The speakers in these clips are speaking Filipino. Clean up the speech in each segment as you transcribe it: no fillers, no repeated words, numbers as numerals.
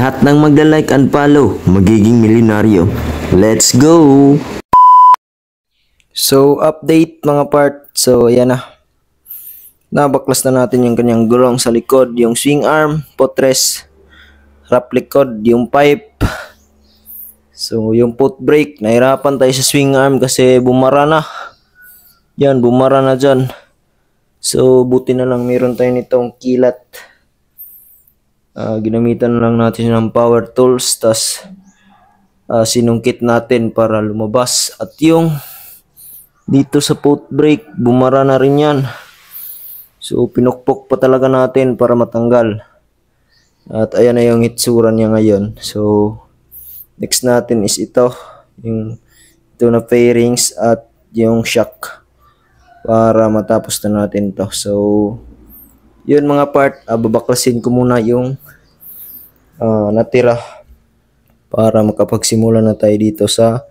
Lahat ng magla-like and follow, magiging milyonaryo. Let's go! So, update mga part. So, ayan na. Nabaklas na natin yung kanyang gulong sa likod, yung swing arm, footrest, wrap likod, yung pipe. So, yung foot brake, nahirapan tayo sa swing arm kasi bumara na. Yan, bumara na dyan. So, buti na lang meron tayo nitong kilat. Ginamitan lang natin ng power tools, tas sinungkit natin para lumabas. At yung dito sa foot brake, bumara na rin yan. So, pinukpok pa talaga natin para matanggal. At ayan na yung hitsura niya ngayon. So, next natin is ito. Ito na fairings at yung shock. Para matapos na natin to. So, yun mga part. Babaklasin ko muna yung natira. Para makapagsimula na tayo dito sa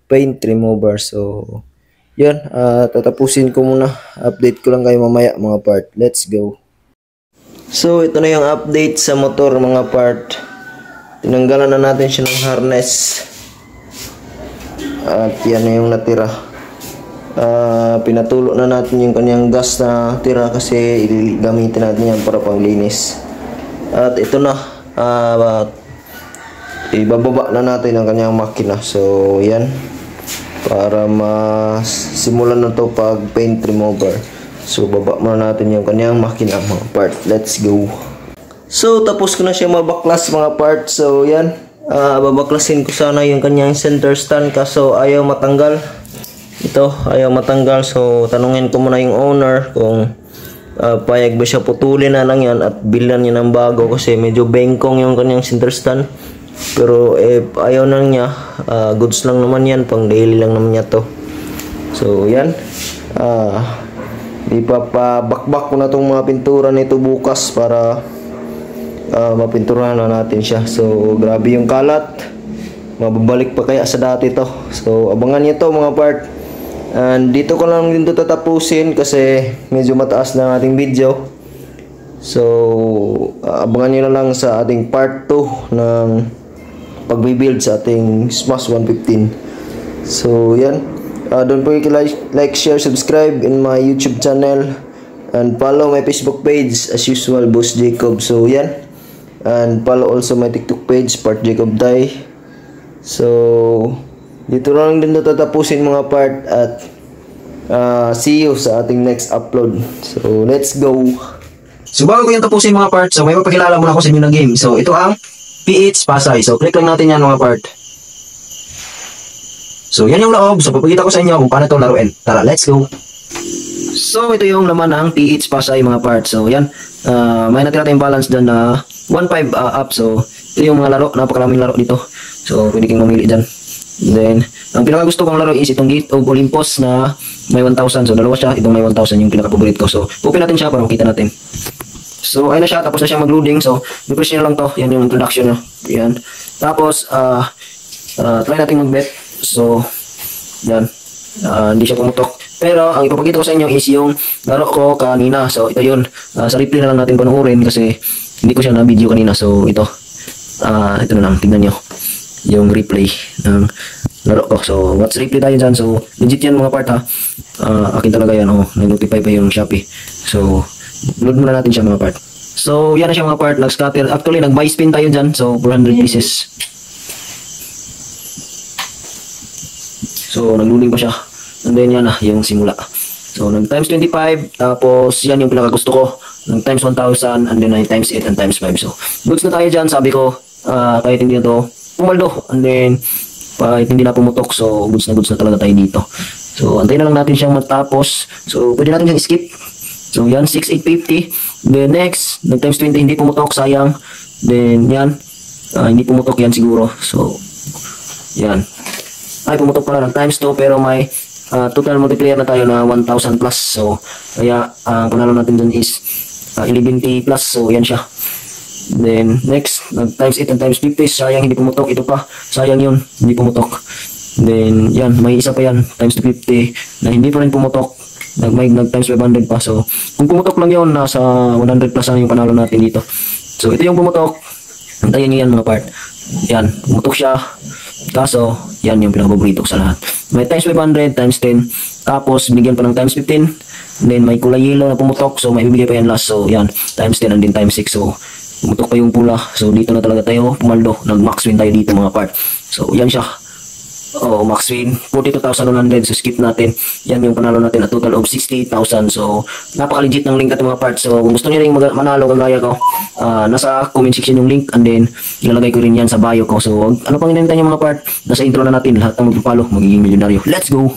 paint remover. So, yun, tatapusin ko muna. Update ko lang kayo mamaya mga part. Let's go. So, ito na yung update sa motor mga part. Tinanggalan na natin siya ng harness. At yan na yung natira. Pinatulo na natin yung kanyang gas na tira kasi gamitin natin yan para panglinis. At ito na. Ibababa na natin ang kanyang makina. So, yan. Para masimulan na to pag paint remover. So baba muna natin yung kanyang makina mga part. Let's go. So tapos ko na siya mabaklas mga part. So yan, babaklasin ko sana yung kanyang center stand kaso ayaw matanggal. Ito ayaw matanggal. So tanungin ko muna yung owner kung payag ba siya, putulin na lang yan at bilhan niya ng bago kasi medyo bengkong yung kanyang center stand. Pero ayaw na niya, goods lang naman yan, pang daily lang naman niya to. So yan, ipapabakbak ko na itong mga pintura nito bukas para mapinturahan na natin siya. So grabe yung kalat, mababalik pa kaya sa dati to. So abangan niyo to mga part. And dito ko lang din to tatapusin kasi medyo mataas na ating video. So abangan niyo na lang sa ating part 2 ng pagbibuild sa ating Smash 115. So yan, don't forget to like, share, subscribe in my YouTube channel and follow my Facebook page as usual, Boss Jacob. So yan, and follow also my TikTok page, Part Jacob Dai. So dito lang din tatapusin mga part at see you sa ating next upload. So let's go. So bago ko yung tapusin mga part, so may mapakilala muna ako sa inyo ng game. So ito ang PH Pasay. So click lang natin yan mga part. So yan yung loob. So papakita ko sa inyo kung paano ito laruin. Tara, let's go. So ito yung laman ng PH Pasay mga part. So yan, may natira tayong balance dyan na 1.5 up. So ito yung mga laro, napakaraming laro dito. So pwede kang mamili dyan. Then ang pinaka gusto kong laro is itong Gate of Olympus na may 1,000. So dalawa siya, itong may 1,000 yung pinaka paborito ko. So open natin siya para makita natin. So ayun na siya, tapos na siya mag-loading. So i-press nyo lang to, yan yung introduction na. Yan. Tapos try natin mag-bet. So yan, hindi siya pumutok. Pero ang ipapakita ko sa inyo is yung laro ko kanina. So ito yun, sa replay na lang natin panoorin kasi hindi ko siya na video kanina. So ito na lang, tingnan nyo yung replay ng laro ko. So watch replay tayo dyan. So legit yan mga part ha. Akin talaga yan. Nag-notify pa yung Shopee. So load muna natin siya mga part. So yan na siya mga part. Nag-scatter. Actually nag-buy spin tayo dyan. So 400 pieces. So nag-loading pa siya. And then yan na yung simula. So nag times 25. Tapos yan yung pinaka gusto ko. Nag times 1,000. And then times 8 and times 5. So goods na tayo dyan. Sabi ko kahit hindi na to pumaldo. And then kahit hindi na pumutok. So goods na talaga tayo dito. So antayin na lang natin siyang matapos. So pwede natin siyang skip. So yan, 6,850. Then next, nag times 20, hindi pumutok, sayang. Then yan, hindi pumutok yan siguro. So, yan. Ay, pumutok pala ng times 2, pero may total multiplier na tayo na 1,000 plus. So, kaya, panalo natin dun is 11T plus. So, yan siya. Then next, nag times 8 and times 50, sayang hindi pumutok. Ito pa, sayang yun, hindi pumutok. Then, yan, may isa pa yan, times 250, na hindi pa rin pumutok. Nag times 500 pa. So kung pumutok lang yun, nasa 100 plus na yung panalo natin dito. So ito yung pumutok. Antayin nyo yan mga part. Yan, pumutok siya. Kaso, yan yung pinakapaborito ko sa lahat. May times 500, times 10. Tapos, binigyan pa ng times 15. And then, may kulay yellow na pumutok. So, may bibigay pa yan last. So, yan, times 10 and then times 6. So, pumutok pa yung pula. So, dito na talaga tayo pumaldo. Nag-max win tayo dito mga part. So, yan siya. Oh, max win 42,100. So skip natin. Yan yung panalo natin, a total of 68,000. So napaka-legit ng link at mga parts. So kung gusto niyo ring manalo kagaya ko, nasa comment section yung link, and then ilalagay ko rin yan sa bio ko. So ano pang hinihintay niyo mga part? Nasa intro na natin, lahat ng magpapalo magiging milyonaryo. Let's go.